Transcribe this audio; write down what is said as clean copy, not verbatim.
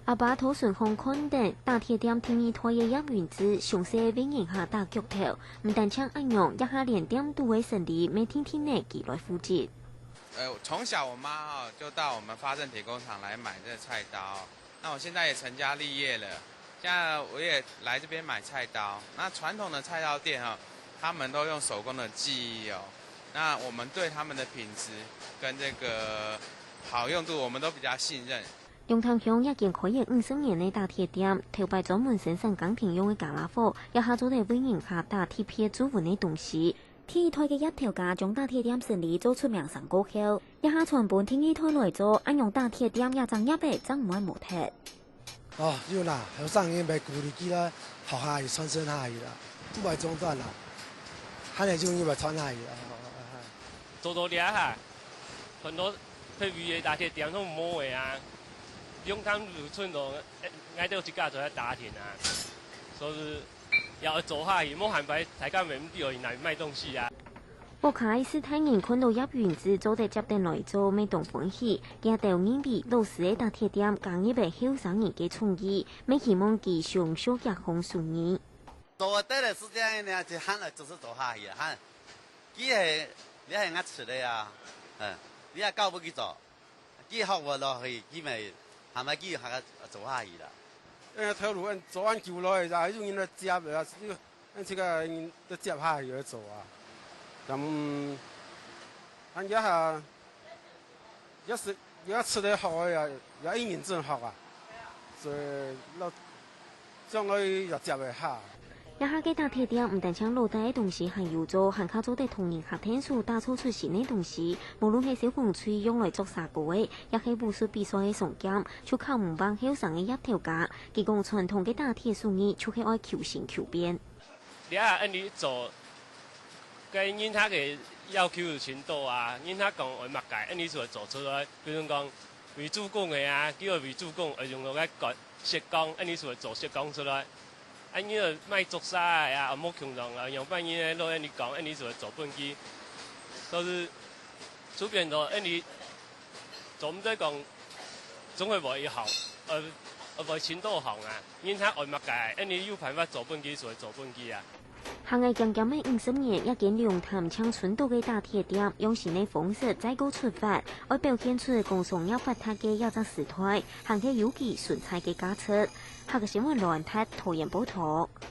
阿爸土顺巷看定大铁店天意台嘅一原子，详细经营下大脚头，唔但唱安用，一下连店都会胜利，每天天呢寄来附近。从小我妈就到我们发正铁工厂来买这个菜刀，那我现在也成家立业了，现在我也来这边买菜刀。那传统的菜刀店他们都用手工的技艺那我们对他们的品质跟这个好用度，我们都比较信任。永潭乡一间开业50年嘅大铁店，头摆专门生产钢铁用嘅架拉货，一下做嚟经营下大铁片煮饭嘅东西。天意台嘅一條架將大鐵店生意做出名上高口，一下全盤天意台來做，按用大鐵店也爭一倍，爭唔係無鐵。要啦，後生嘅咪鼓勵佢啦，學下傳承下去啦，都係中斷啦，下嚟就要咪傳下去啦。做多啲下，很多譬如嘅大鐵店都冇嘅啊，永潭路村度挨到一家就喺打田啊，所以。要做下去，冇限牌，大家咪唔知嚟賣東西啊。我開始睇人看到一原子做啲接定來做，未同歡喜，見到人比老師嘅大鐵店更一倍後生人嘅創意，未希望佢上小日紅順意。做得嘅時間呢，就喊嚟就是做下去啦，喊，佢係你係啱吃的呀，你係教不佢做，佢學我落去，佢咪係咪佢係做下去啦？條路做完舊落去，就用人接啊，按這個人都接下去做啊。咁，按一下，要吃得好呀，要一年真好啊。所以老將來要接一下。一下嘅大鐵店唔但將老底嘅東西係要做，還靠做啲同人客天數打造出新嘅東西。無論係小風吹用來做啥個嘅，亦係武術比賽嘅上鏡，就靠唔幫後生嘅一條架。佢講傳統嘅大鐵手藝，就係愛求新求變。你啊，按你做，跟人他嘅要求程度啊，人他講會乜解，按你就做出來。比如講為主講嘅啊，叫為主講，會用到個石鋼，按你就做石鋼出來。按你賣竹沙啊，冇強壯啊，用半夜攞按你講，按你就做本機，都是出邊咗按你做唔得講，總會為好，為錢都好啊。因他外物解，按你有辦法做本機就會做本機啊。行藝漸漸嘅50年，一間龍潭鄉村度嘅大鐵店，用新嘅方式再高出發，為表現出工商業發達嘅一隻時代，行嘅有機純菜嘅價值。下個新聞亂睇，拖延報道。